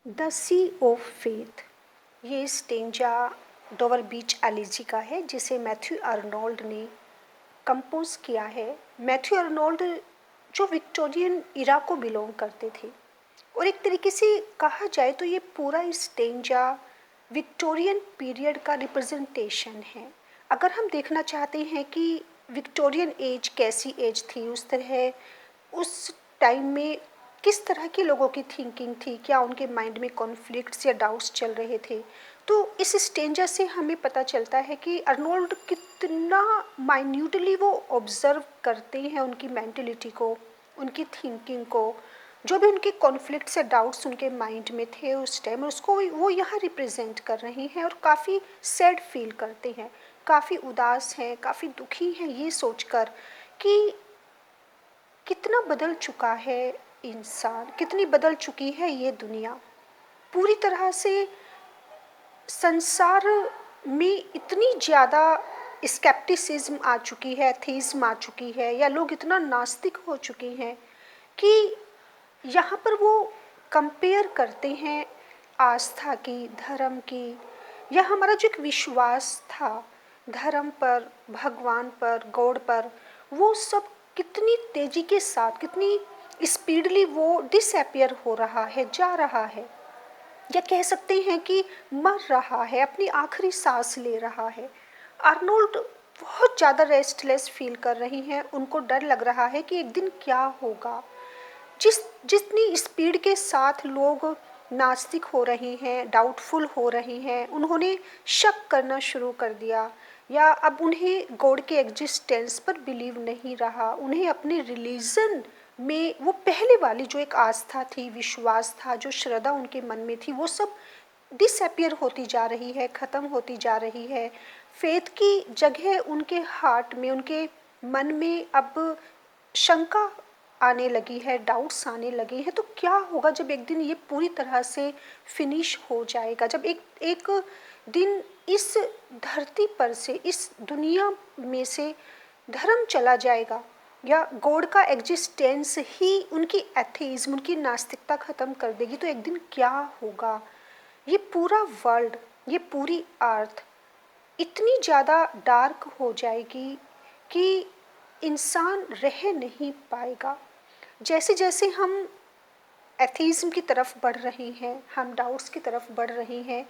The sea of faith, ये stanza Dover बीच elegy का है जिसे मैथ्यू आर्नोल्ड ने कंपोज किया है। मैथ्यू आर्नोल्ड जो विक्टोरियन इरा को बिलोंग करते थे और एक तरीके से कहा जाए तो ये पूरा स्टेंजा विक्टोरियन पीरियड का रिप्रेजेंटेशन है। अगर हम देखना चाहते हैं कि विक्टोरियन एज कैसी एज थी, उस तरह उस टाइम में किस तरह के लोगों की थिंकिंग थी, क्या उनके माइंड में कॉन्फ्लिक्ट्स या डाउट्स चल रहे थे, तो इस स्टेंजा से हमें पता चलता है कि अर्नोल्ड कितना माइन्यूटली वो ऑब्जर्व करते हैं उनकी मेंटलिटी को, उनकी थिंकिंग को, जो भी उनके कॉन्फ्लिक्ट्स या डाउट्स उनके माइंड में थे उस टाइम, उसको वो यहाँ रिप्रेजेंट कर रहे हैं और काफ़ी सैड फील करते हैं, काफ़ी उदास हैं, काफ़ी दुखी हैं ये सोचकर कि कितना बदल चुका है इंसान, कितनी बदल चुकी है ये दुनिया। पूरी तरह से संसार में इतनी ज़्यादा स्केप्टिसिज्म आ चुकी है, एथीज्म आ चुकी है, या लोग इतना नास्तिक हो चुके हैं कि यहाँ पर वो कंपेयर करते हैं आस्था की, धर्म की, या हमारा जो एक विश्वास था धर्म पर, भगवान पर, गॉड पर, वो सब कितनी तेजी के साथ, कितनी स्पीडली वो डिसअपियर हो रहा है, जा रहा है, या कह सकते हैं कि मर रहा है, अपनी आखिरी सांस ले रहा है। आर्नोल्ड बहुत ज़्यादा रेस्टलेस फील कर रही हैं, उनको डर लग रहा है कि एक दिन क्या होगा। जितनी स्पीड के साथ लोग नास्तिक हो रहे हैं, डाउटफुल हो रहे हैं, उन्होंने शक करना शुरू कर दिया, या अब उन्हें गॉड के एग्जिस्टेंस पर बिलीव नहीं रहा, उन्हें अपने रिलीजन में वो पहले वाली जो एक आस्था थी, विश्वास था, जो श्रद्धा उनके मन में थी, वो सब डिसअपियर होती जा रही है, ख़त्म होती जा रही है। फेथ की जगह उनके हार्ट में, उनके मन में अब शंका आने लगी है, डाउट्स आने लगे हैं। तो क्या होगा जब एक दिन ये पूरी तरह से फिनिश हो जाएगा, जब एक एक दिन इस धरती पर से, इस दुनिया में से धर्म चला जाएगा, या गॉड का एग्जिस्टेंस ही उनकी एथीज्म, उनकी नास्तिकता ख़त्म कर देगी, तो एक दिन क्या होगा। ये पूरा वर्ल्ड, ये पूरी अर्थ इतनी ज़्यादा डार्क हो जाएगी कि इंसान रह नहीं पाएगा। जैसे जैसे हम एथीज़्म की तरफ बढ़ रहे हैं, हम डाउट्स की तरफ बढ़ रहे हैं,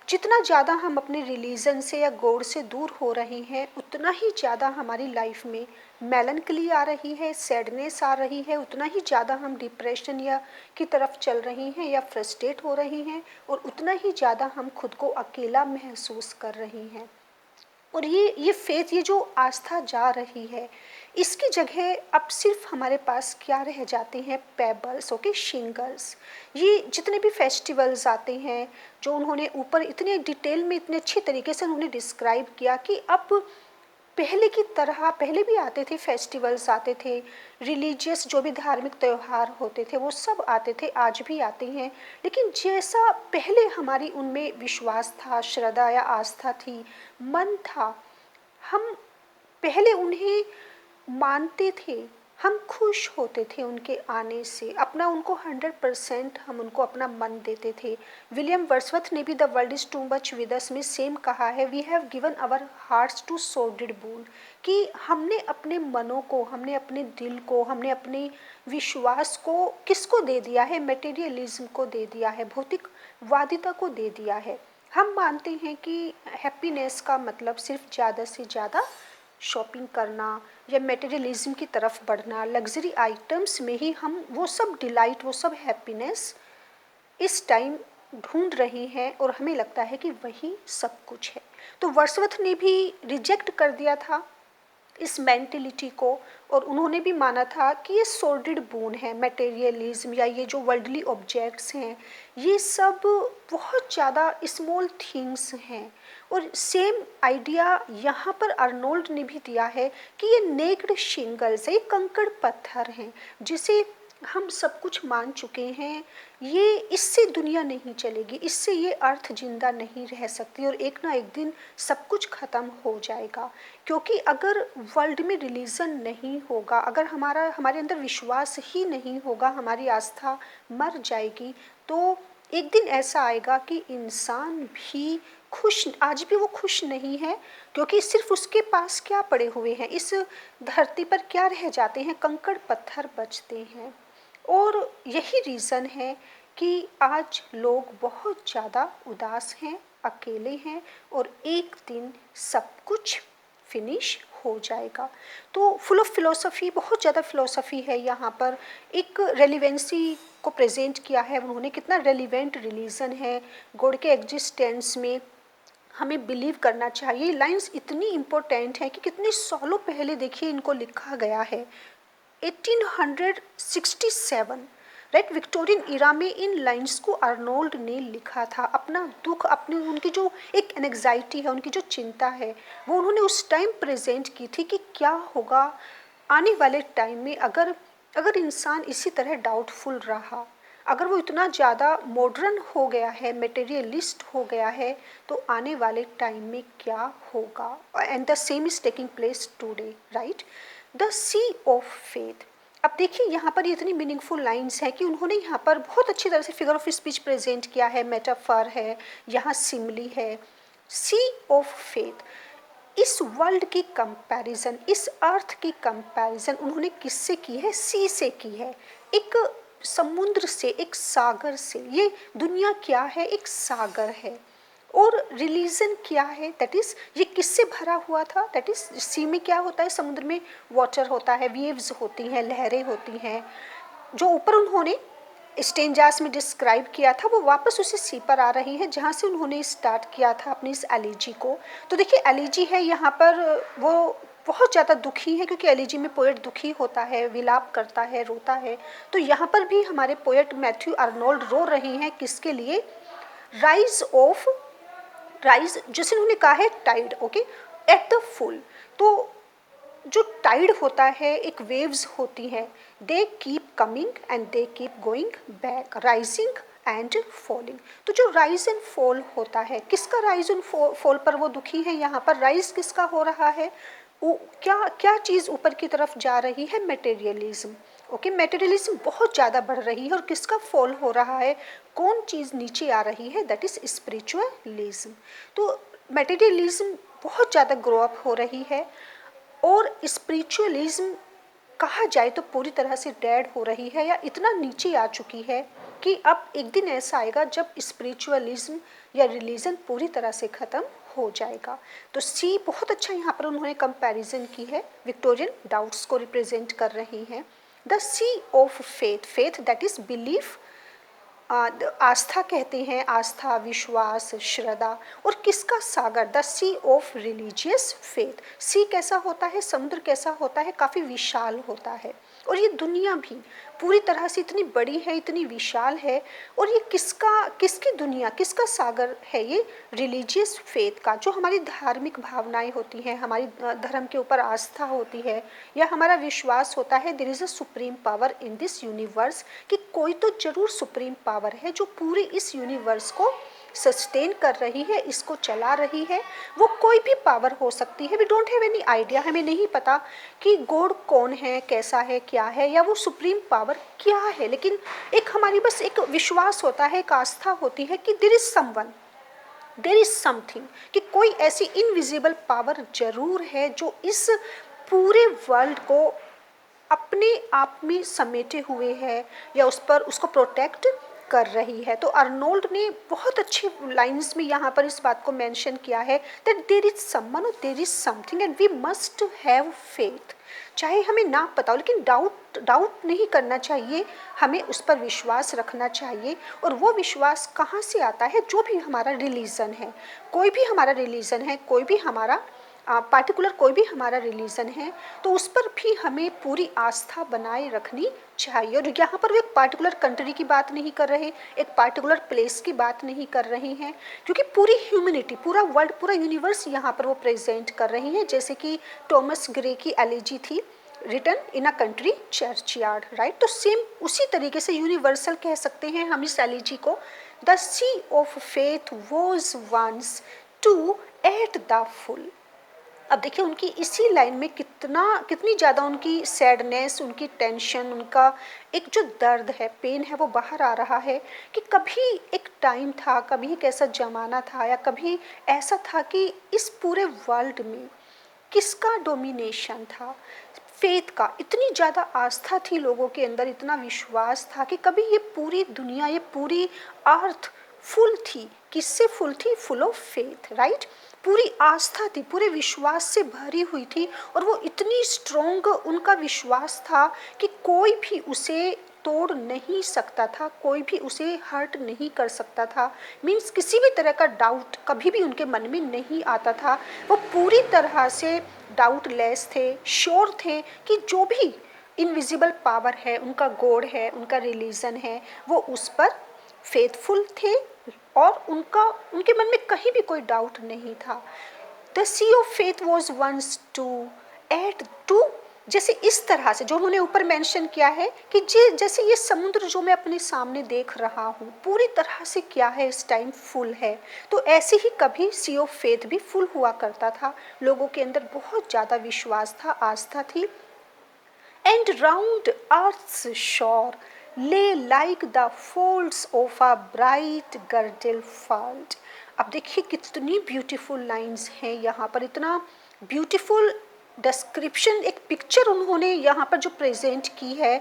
जितना ज़्यादा हम अपने रिलीजन से या गॉड से दूर हो रहे हैं, उतना ही ज़्यादा हमारी लाइफ में मेलनकली आ रही है, सैडनेस आ रही है, उतना ही ज़्यादा हम डिप्रेशन या की तरफ चल रहे हैं या फ्रस्ट्रेट हो रहे हैं, और उतना ही ज़्यादा हम खुद को अकेला महसूस कर रहे हैं। और ये फेथ, ये जो आस्था जा रही है, इसकी जगह अब सिर्फ हमारे पास क्या रह जाते हैं, पेबल्स, ओके, शिंगल्स। ये जितने भी फेस्टिवल्स आते हैं, जो उन्होंने ऊपर इतने डिटेल में, इतने अच्छे तरीके से उन्होंने डिस्क्राइब किया कि अब पहले की तरह, पहले भी आते थे फेस्टिवल्स, आते थे रिलीजियस, जो भी धार्मिक त्यौहार होते थे वो सब आते थे, आज भी आते हैं, लेकिन जैसा पहले हमारी उनमें विश्वास था, श्रद्धा या आस्था थी, मन था, हम पहले उन्हें मानते थे, हम खुश होते थे उनके आने से, अपना उनको 100% हम उनको अपना मन देते थे। विलियम वर्ड्सवर्थ ने भी the world is too much with us में सेम कहा है, we have given our hearts to sordid boon, कि हमने अपने मनों को, हमने अपने दिल को, हमने अपने विश्वास को किसको दे दिया है, मटेरियलिज्म को दे दिया है, भौतिकवादिता को दे दिया है। हम मानते हैं कि हैप्पीनेस का मतलब सिर्फ ज़्यादा से ज़्यादा शॉपिंग करना या मटेरियलिज्म की तरफ बढ़ना, लग्जरी आइटम्स में ही हम वो सब डिलाइट, वो सब हैप्पीनेस इस टाइम ढूंढ रहे हैं, और हमें लगता है कि वही सब कुछ है। तो वर्ड्सवर्थ ने भी रिजेक्ट कर दिया था इस मेंटेलिटी को, और उन्होंने भी माना था कि ये सॉर्डिड बून है, मटेरियलिज्म या ये जो वर्ल्डली ऑब्जेक्ट्स हैं, ये सब बहुत ज़्यादा स्मॉल थिंग्स हैं। और सेम आइडिया यहाँ पर अर्नोल्ड ने भी दिया है कि ये नेक्ड शिंगल्स है, ये कंकड़ पत्थर हैं, जिसे हम सब कुछ मान चुके हैं, ये इससे दुनिया नहीं चलेगी, इससे ये अर्थ जिंदा नहीं रह सकती, और एक ना एक दिन सब कुछ ख़त्म हो जाएगा। क्योंकि अगर वर्ल्ड में रिलीजन नहीं होगा, अगर हमारे अंदर विश्वास ही नहीं होगा, हमारी आस्था मर जाएगी, तो एक दिन ऐसा आएगा कि इंसान भी खुश, आज भी वो खुश नहीं है, क्योंकि सिर्फ उसके पास क्या पड़े हुए हैं, इस धरती पर क्या रह जाते हैं, कंकड़ पत्थर बचते हैं। और यही रीज़न है कि आज लोग बहुत ज़्यादा उदास हैं, अकेले हैं, और एक दिन सब कुछ फिनिश हो जाएगा। तो फुल ऑफ फिलोसफी, बहुत ज़्यादा फिलोसफी है यहाँ पर। एक रेलिवेंसी को प्रेजेंट किया है उन्होंने, कितना रेलिवेंट रिलीजन है, गॉड के एग्जिस्टेंस में हमें बिलीव करना चाहिए। लाइंस इतनी इम्पोर्टेंट है कि कितने सालों पहले देखिए इनको लिखा गया है, 1867, राइट, विक्टोरियन इरा में इन लाइंस को आर्नोल्ड ने लिखा था। अपना दुख, अपनी उनकी जो एक एंग्जाइटी है, उनकी जो चिंता है, वो उन्होंने उस टाइम प्रेजेंट की थी कि क्या होगा आने वाले टाइम में अगर अगर इंसान इसी तरह डाउटफुल रहा, अगर वो इतना ज़्यादा मॉडर्न हो गया है, मटेरियलिस्ट हो गया है, तो आने वाले टाइम में क्या होगा। And the same is taking place today, right. The sea of faith. अब देखिए यहाँ पर ये इतनी मीनिंगफुल लाइंस है कि उन्होंने यहाँ पर बहुत अच्छी तरह से फिगर ऑफ स्पीच प्रेजेंट किया है, मेटाफर है, यहाँ सिमली है। सी ऑफ फेथ, इस वर्ल्ड की कंपैरिजन, इस अर्थ की कंपैरिजन उन्होंने किससे की है, सी से की है, एक समुद्र से, एक सागर से। ये दुनिया क्या है, एक सागर है। और रिलीजन क्या है, दैट इज ये किससे भरा हुआ था, दैट इज सी में क्या होता है, समुद्र में वाटर होता है, वेव्स होती हैं, लहरें होती हैं। जो ऊपर उन्होंने स्टेंजास में डिस्क्राइब किया था वो वापस उसी सी पर आ रही है जहाँ से उन्होंने स्टार्ट किया था अपनी इस एलिजी को। तो देखिए एलिजी है यहाँ पर, वो बहुत ज़्यादा दुखी है, क्योंकि एलिजी में पोएट दुखी होता है, विलाप करता है, रोता है। तो यहाँ पर भी हमारे पोएट मैथ्यू आर्नोल्ड रो रहे हैं, किसके लिए, राइज ऑफ, राइज जैसे उन्होंने कहा है tide, okay, at the full. तो जो टाइड होता है, एक वेव्स होती हैं, they keep coming and they keep going back, rising and falling. तो जो राइज एंड फॉल होता है, किसका राइज एंड फॉल पर वो दुखी है, यहाँ पर राइज किसका हो रहा है, क्या क्या चीज़ ऊपर की तरफ जा रही है, मटेरियलिज्म, ओके, मटेरियलिज्म बहुत ज़्यादा बढ़ रही है। और किसका फॉल हो रहा है, कौन चीज़ नीचे आ रही है, दैट इज स्पिरिचुअलिज्म। तो मटेरियलिज्म बहुत ज़्यादा ग्रो अप हो रही है, और स्पिरिचुअलिज्म कहा जाए तो पूरी तरह से डेड हो रही है, या इतना नीचे आ चुकी है कि अब एक दिन ऐसा आएगा जब स्पिरिचुअलिज्म या रिलीजन पूरी तरह से ख़त्म हो जाएगा। तो सी बहुत अच्छा यहाँ पर उन्होंने कंपैरिजन की है, विक्टोरियन डाउट्स को रिप्रेजेंट कर रही हैं। The sea of faith, faith that is belief, आस्था कहते हैं, आस्था, विश्वास, श्रद्धा। और किसका सागर, the sea of religious faith. Sea कैसा होता है, समुद्र कैसा होता है, काफ़ी विशाल होता है। और ये दुनिया भी पूरी तरह से इतनी बड़ी है, इतनी विशाल है। और ये किसका, किसकी दुनिया, किसका सागर है, ये रिलीजियस फेथ का, जो हमारी धार्मिक भावनाएं होती हैं, हमारी धर्म के ऊपर आस्था होती है, या हमारा विश्वास होता है there is a supreme power in this universe, कि कोई तो जरूर सुप्रीम पावर है जो पूरे इस यूनिवर्स को सस्टेन कर रही है, इसको चला रही है। वो कोई भी पावर हो सकती है, we don't have any idea, हमें नहीं पता कि गॉड कौन है, कैसा है, क्या है, या वो सुप्रीम पावर क्या है। लेकिन एक हमारी बस एक विश्वास होता है, एक आस्था होती है कि there is someone, there is something, कि कोई ऐसी इनविजिबल पावर जरूर है जो इस पूरे वर्ल्ड को अपने आप में समेटे हुए है, या उस पर उसको प्रोटेक्ट कर रही है। तो अर्नोल्ड ने बहुत अच्छी लाइंस में यहाँ पर इस बात को मेंशन किया है दैट देयर इज समवन और there is something and we must have faith. चाहे हमें ना पता हो, लेकिन डाउट नहीं करना चाहिए, हमें उस पर विश्वास रखना चाहिए। और वो विश्वास कहाँ से आता है, जो भी हमारा रिलीजन है, कोई भी हमारा रिलीजन है, कोई भी हमारा पार्टिकुलर कोई भी हमारा रिलीजन है, तो उस पर भी हमें पूरी आस्था बनाए रखनी चाहिए। और यहाँ पर वो एक पार्टिकुलर कंट्री की बात नहीं कर रहे, एक पार्टिकुलर प्लेस की बात नहीं कर रहे हैं, क्योंकि पूरी ह्यूमैनिटी, पूरा वर्ल्ड, पूरा यूनिवर्स यहाँ पर वो प्रेजेंट कर रही हैं। जैसे कि टॉमस ग्रे की एलिजी थी, written in a country churchyard, right. तो सेम उसी तरीके से यूनिवर्सल कह सकते हैं हम इस एलिजी को। The sea of faith was once too at the full, अब देखिए उनकी इसी लाइन में कितनी ज़्यादा उनकी सैडनेस, उनकी टेंशन, उनका एक जो दर्द है, पेन है, वो बाहर आ रहा है कि कभी एक टाइम था, कभी एक ऐसा ज़माना था या कभी ऐसा था कि इस पूरे वर्ल्ड में किसका डोमिनेशन था, फेथ का। इतनी ज़्यादा आस्था थी लोगों के अंदर, इतना विश्वास था कि कभी ये पूरी दुनिया, ये पूरी अर्थ फुल थी, किससे फुल थी? Full of faith, right. पूरी आस्था थी, पूरे विश्वास से भरी हुई थी और वो इतनी स्ट्रोंग उनका विश्वास था कि कोई भी उसे तोड़ नहीं सकता था, कोई भी उसे हर्ट नहीं कर सकता था। मीन्स किसी भी तरह का डाउट कभी भी उनके मन में नहीं आता था। वो पूरी तरह से डाउटलेस थे, श्योर थे कि जो भी इनविजिबल पावर है, उनका गॉड है, उनका रिलीजन है, वो उस पर फेथफुल थे और उनके मन में कहीं भी कोई डाउट नहीं था। The sea of faith was once too at too, जैसे इस तरह से जो उन्होंने ऊपर मेंशन किया है कि जैसे ये समुद्र जो मैं अपने सामने देख रहा हूँ पूरी तरह से क्या है इस टाइम फुल है, तो ऐसे ही कभी सी ऑफ फेथ भी फुल हुआ करता था। लोगों के अंदर बहुत ज़्यादा विश्वास था, आस्था थी। And round earth's shore lay like the folds of a bright girdle fold। अब देखिए कितनी ब्यूटीफुल लाइंस हैं यहाँ पर, इतना ब्यूटीफुल डिस्क्रिप्शन, एक पिक्चर उन्होंने यहाँ पर जो प्रेजेंट की है।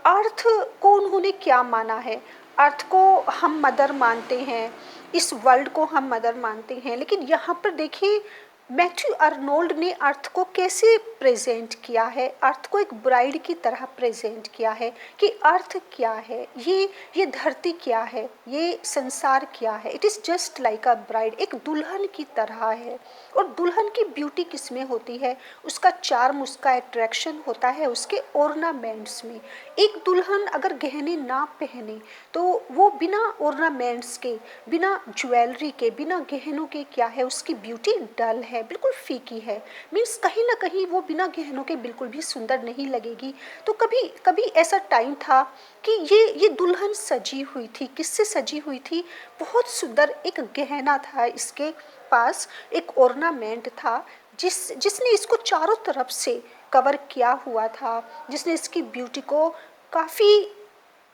अर्थ को उन्होंने क्या माना है? अर्थ को हम मदर मानते हैं, इस वर्ल्ड को हम मदर मानते हैं, लेकिन यहाँ पर देखिए मैथ्यू अर्नोल्ड ने अर्थ को कैसे प्रेजेंट किया है, अर्थ को एक ब्राइड की तरह प्रेजेंट किया है कि अर्थ क्या है, ये धरती क्या है, ये संसार क्या है। It is just like a bride, एक दुल्हन की तरह है। और दुल्हन की ब्यूटी किस में होती है? उसका चार्म, उसका अट्रैक्शन होता है उसके ऑर्नामेंट्स में। एक दुल्हन अगर गहने ना पहने तो वो बिना ऑर्नामेंट्स के, बिना ज्वेलरी के, बिना गहनों के क्या है, उसकी ब्यूटी डल है, बिल्कुल फीकी है। मीन्स कहीं ना कहीं वो बिना गहनों के बिल्कुल भी सुंदर नहीं लगेगी। तो कभी कभी ऐसा टाइम था कि ये दुल्हन सजी हुई थी, किससे सजी हुई थी? बहुत सुंदर एक गहना था इसके पास, एक ऑर्नामेंट था जिसने इसको चारों तरफ से कवर किया हुआ था, जिसने इसकी ब्यूटी को काफ़ी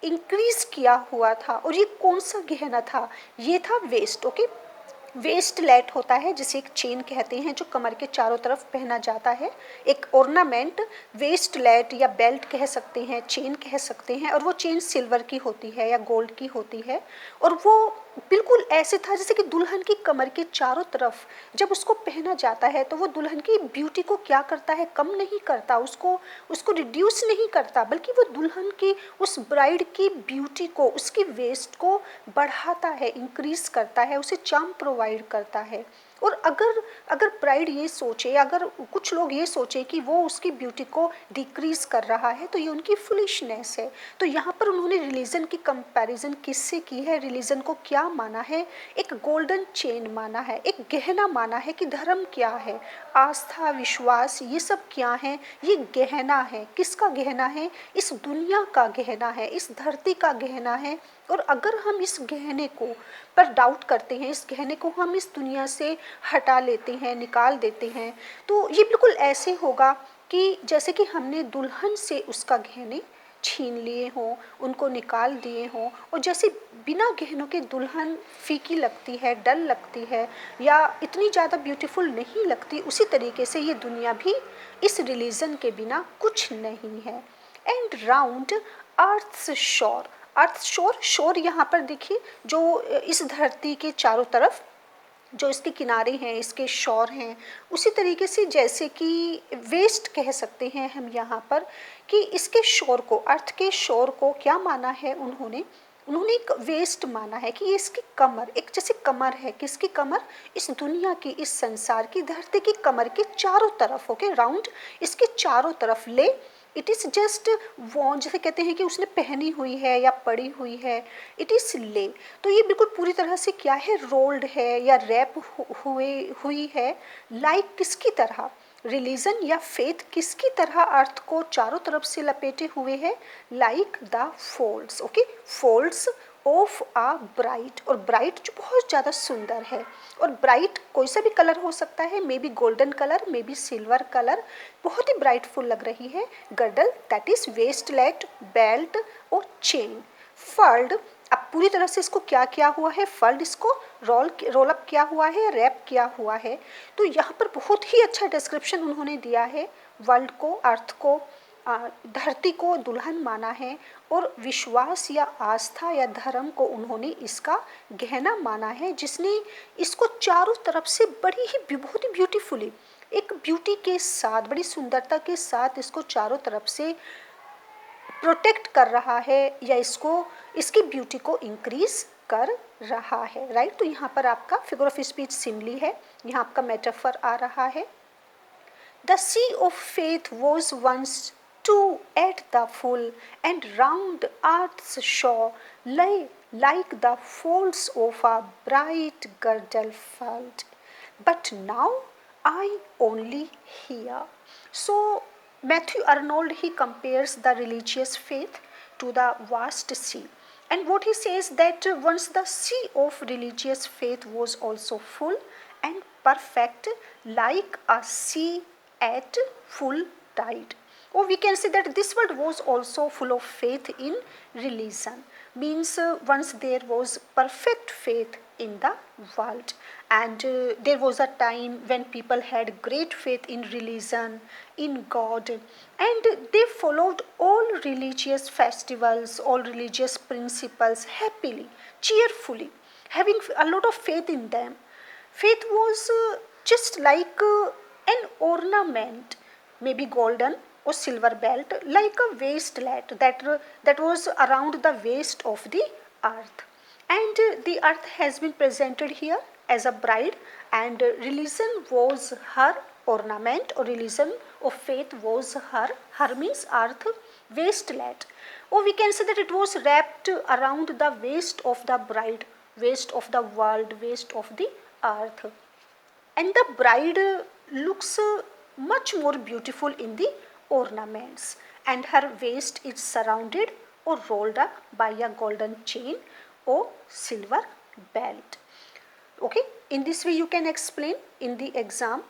इंक्रीज किया हुआ था। और ये कौन सा गहना था? ये था वेस्ट, ओके। वेस्ट लेट होता है जिसे एक चेन कहते हैं जो कमर के चारों तरफ पहना जाता है, एक ऑर्नामेंट। वेस्ट लेट या बेल्ट कह सकते हैं, चेन कह सकते हैं। और वो चेन सिल्वर की होती है या गोल्ड की होती है। और वो बिल्कुल ऐसे था जैसे कि दुल्हन की कमर के चारों तरफ जब उसको पहना जाता है तो वो दुल्हन की ब्यूटी को क्या करता है? कम नहीं करता, उसको रिड्यूस नहीं करता, बल्कि वो दुल्हन की, उस ब्राइड की ब्यूटी को, उसकी वेस्ट को बढ़ाता है, इंक्रीज करता है, उसे चार्म प्रोवाइड करता है। और अगर अगर ब्राइड ये सोचे, अगर कुछ लोग ये सोचे कि वो उसकी ब्यूटी को डिक्रीज कर रहा है, तो ये उनकी फुलिशनेस है। तो यहाँ पर उन्होंने रिलीजन की कंपैरिजन किससे की है? रिलीजन को क्या माना है? एक गोल्डन चेन माना है, एक गहना माना है कि धर्म क्या है, आस्था, विश्वास, ये सब क्या है? ये गहना है। किसका गहना है? इस दुनिया का गहना है, इस धरती का गहना है। और अगर हम इस गहने को पर डाउट करते हैं, इस गहने को हम इस दुनिया से हटा लेते हैं, निकाल देते हैं, तो ये बिल्कुल ऐसे होगा कि जैसे कि हमने दुल्हन से उसका गहने छीन लिए हों, उनको निकाल दिए हों। और जैसे बिना गहनों के दुल्हन फीकी लगती है, डल लगती है या इतनी ज़्यादा ब्यूटीफुल नहीं लगती, उसी तरीके से ये दुनिया भी इस रिलीजन के बिना कुछ नहीं है। एंड राउंड अर्थ्स शोर, अर्थ शोर, शोर यहाँ पर देखिए जो इस धरती के चारों तरफ जो इसके किनारे हैं, इसके शोर हैं, उसी तरीके से जैसे कि वेस्ट कह सकते हैं हम यहाँ पर कि इसके शोर को, अर्थ के शोर को क्या माना है उन्होंने? उन्होंने एक वेस्ट माना है कि ये इसकी कमर, एक जैसे कमर है, किसकी कमर? इस दुनिया की, इस संसार की, धरती की कमर के चारों तरफ, ओके, राउंड इसके चारों तरफ ले। इट इज़ जस्ट वो, जैसे कहते हैं कि उसने पहनी हुई है या पड़ी हुई है, इट इज़ ले। तो ये बिल्कुल पूरी तरह से क्या है? रोल्ड है या रैप हुई है। लाइक किसकी तरह? रिलीजन या फेथ किसकी तरह अर्थ को चारों तरफ से लपेटे हुए है? Like the folds, okay, folds of a bright, और ब्राइट जो बहुत ज़्यादा सुंदर है, और ब्राइट कोई सा भी कलर हो सकता है, may be golden colour, may be silver colour, बहुत ही ब्राइटफुल लग रही है। गर्डल दैट इज वेस्टलेट, बेल्ट और चेन। फर्ल्ड, अब पूरी तरह से इसको क्या किया हुआ है, फर्ल्ड, इसको रोल अप किया हुआ है, रैप किया हुआ है। तो यहाँ पर बहुत ही अच्छा डिस्क्रिप्शन उन्होंने दिया है। वर्ल्ड को, अर्थ को, धरती को दुल्हन माना है, और विश्वास या आस्था या धर्म को उन्होंने इसका गहना माना है, जिसने इसको चारों तरफ से बड़ी ही बहुत ही ब्यूटीफुली, एक ब्यूटी के साथ, बड़ी सुंदरता के साथ इसको चारों तरफ से प्रोटेक्ट कर रहा है, या इसको, इसकी ब्यूटी को इंक्रीज कर रहा है। राइट, तो यहाँ पर आपका फिगर ऑफ स्पीच सिमिली है, यहाँ आपका मेटाफर आ रहा है। The sea of faith was once too at the full, and round earth's shore lay like the folds of a bright girdle furled. But now I only hear. So Matthew Arnold, he compares the religious faith to the vast sea. And what he says that once the sea of religious faith was also full and perfect, like a sea at full tide. Or we can say that this world was also full of faith in religion. Means once there was perfect faith in the world, and there was a time when people had great faith in religion, in God, and they followed all religious festivals, all religious principles happily, cheerfully, having a lot of faith in them. Faith was just like an ornament, maybe golden or silver belt, like a waistlet that was around the waist of the earth. And the earth has been presented here as a bride, and religion was her ornament, or religion of faith was her means earth waistlet. Or we can say that it was wrapped around the waist of the bride, waist of the world, waist of the earth. And the bride looks much more beautiful in the ornaments, and her waist is surrounded or rolled up by a golden chain or silver belt. Okay, in this way you can explain in the exam.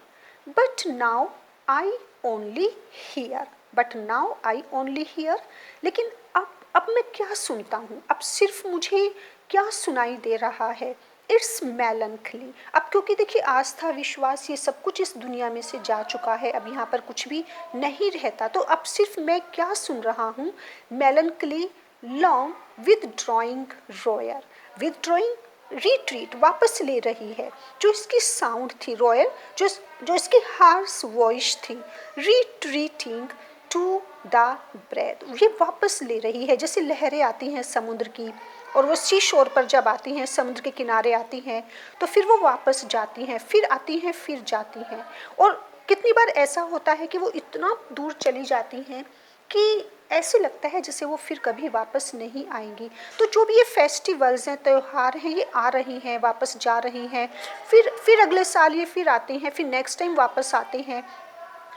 But now I only hear, but now I only hear, लेकिन अब मैं क्या सुनता हूँ, अब सिर्फ मुझे क्या सुनाई दे रहा है, इट्स मेलनखली। अब क्योंकि देखिए आस्था, विश्वास, ये सब कुछ इस दुनिया में से जा चुका है, अब यहाँ पर कुछ भी नहीं रहता, तो अब सिर्फ मैं क्या सुन रहा हूँ, melancholy long withdrawing roar, withdrawing retreat, वापस ले रही है, जो इसकी साउंड थी रॉयल, जो इसकी हार्श वॉइस थी, रिट्रीटिंग टू द ब्रेथ, ये वापस ले रही है, जैसे लहरें आती हैं समुद्र की, और वो सी शोर पर जब आती हैं, समुद्र के किनारे आती हैं, तो फिर वो वापस जाती हैं, फिर आती हैं, फिर जाती हैं। और कितनी बार ऐसा होता है कि वो इतना दूर चली जाती हैं कि ऐसे लगता है जैसे वो फिर कभी वापस नहीं आएंगी। तो जो भी ये फेस्टिवल्स हैं, त्यौहार हैं, ये आ रही हैं, वापस जा रही हैं, फिर अगले साल ये फिर आते हैं, फिर नेक्स्ट टाइम वापस आते हैं,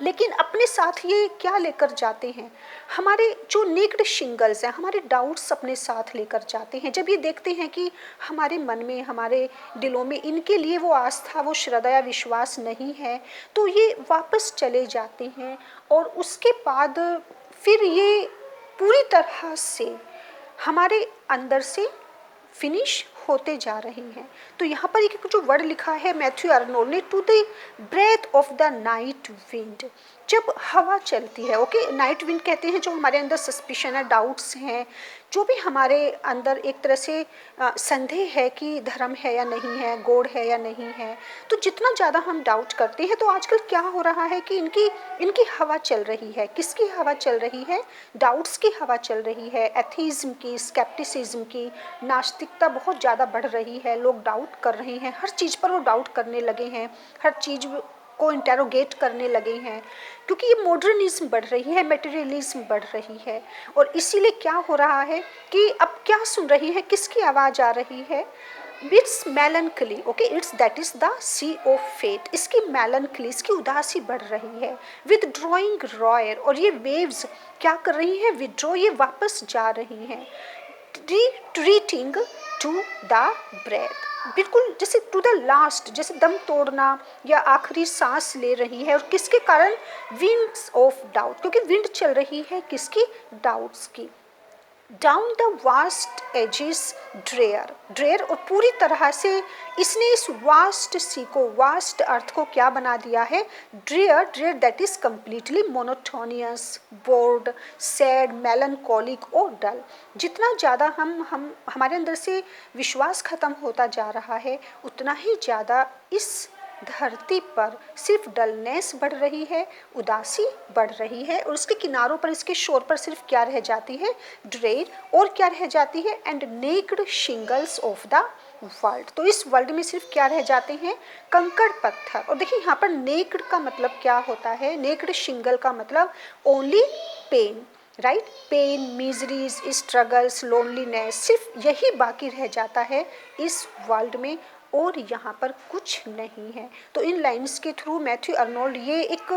लेकिन अपने साथ ये क्या लेकर जाते हैं, हमारे जो नेक्ड शिंगल्स हैं, हमारे डाउट्स अपने साथ लेकर जाते हैं। जब ये देखते हैं कि हमारे मन में, हमारे दिलों में इनके लिए वो आस्था, वो श्रद्धा या विश्वास नहीं है, तो ये वापस चले जाते हैं, और उसके बाद फिर ये पूरी तरह से हमारे अंदर से फिनिश होते जा रही हैं। तो यहाँ पर एक जो वर्ड लिखा है मैथ्यू आर्नोल्ड ने, to the breath of the night wind, जब हवा चलती है, ओके, नाइट विंड कहते हैं जो हमारे अंदर सस्पिशन है, डाउट्स हैं, जो भी हमारे अंदर एक तरह से संदेह है कि धर्म है या नहीं है, गॉड है या नहीं है, तो जितना ज़्यादा हम डाउट करते हैं, तो आजकल क्या हो रहा है कि इनकी हवा चल रही है। किसकी हवा चल रही है? डाउट्स की हवा चल रही है, एथीज़्म की, स्केप्टिसिज्म की, नास्तिकता बहुत ज़्यादा बढ़ रही है, लोग डाउट कर रहे हैं, हर चीज़ पर वो डाउट करने लगे हैं, हर चीज़ को इंटेरोगेट करने लगे हैं, क्योंकि ये मॉडर्निज्म बढ़ रही है, मटेरियलिज्म बढ़ रही है। और इसीलिए क्या हो रहा है कि अब क्या सुन रही है, किसकी आवाज़ आ रही है? It's melancholy, okay, it's that is the sea of faith, इसकी मेलनकली, इसकी उदासी बढ़ रही है, विद ड्रॉइंग रॉयर, और ये वेव्स क्या कर रही हैं? विदड्रॉ, ये वापस जा रही हैं, retreating to the breath, बिल्कुल जैसे टू द लास्ट, जैसे दम तोड़ना या आखिरी सांस ले रही है। और किसके कारण? विंड्स ऑफ डाउट, क्योंकि विंड चल रही है किसकी? डाउट्स की। Down the vast edges drear, drear, और पूरी तरह से इसने इस वास्ट सी को, वास्ट अर्थ को क्या बना दिया है? ड्रेयर, ड्रेयर that is completely monotonous, board, sad, melancholic और डल। जितना ज़्यादा हम हमारे अंदर से विश्वास खत्म होता जा रहा है, उतना ही ज़्यादा इस धरती पर सिर्फ डलनेस बढ़ रही है, उदासी बढ़ रही है, और उसके किनारों पर, इसके शोर पर सिर्फ क्या रह जाती है? ड्रेर, और क्या रह जाती है? And naked shingles of the world. तो इस वर्ल्ड में सिर्फ क्या रह जाते हैं? कंकड़ पत्थर। और देखिए यहाँ पर नेक्ड का मतलब क्या होता है? नेक्ड शिंगल का मतलब only pain, right? Pain, miseries, struggles, loneliness, सिर्फ यही बाकी रह जाता है इस वर्ल्ड में, और यहाँ पर कुछ नहीं है। तो इन लाइन्स के थ्रू मैथ्यू अर्नोल्ड ये एक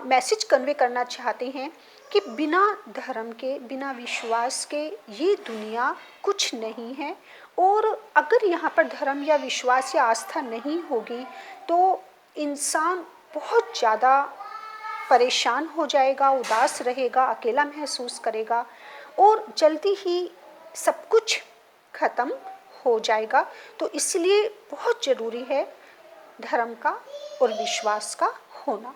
मैसेज कन्वे करना चाहते हैं कि बिना धर्म के, बिना विश्वास के ये दुनिया कुछ नहीं है। और अगर यहाँ पर धर्म या विश्वास या आस्था नहीं होगी तो इंसान बहुत ज़्यादा परेशान हो जाएगा, उदास रहेगा, अकेला महसूस करेगा, और जल्दी ही सब कुछ खत्म हो जाएगा। तो इसलिए बहुत ज़रूरी है धर्म का और विश्वास का होना।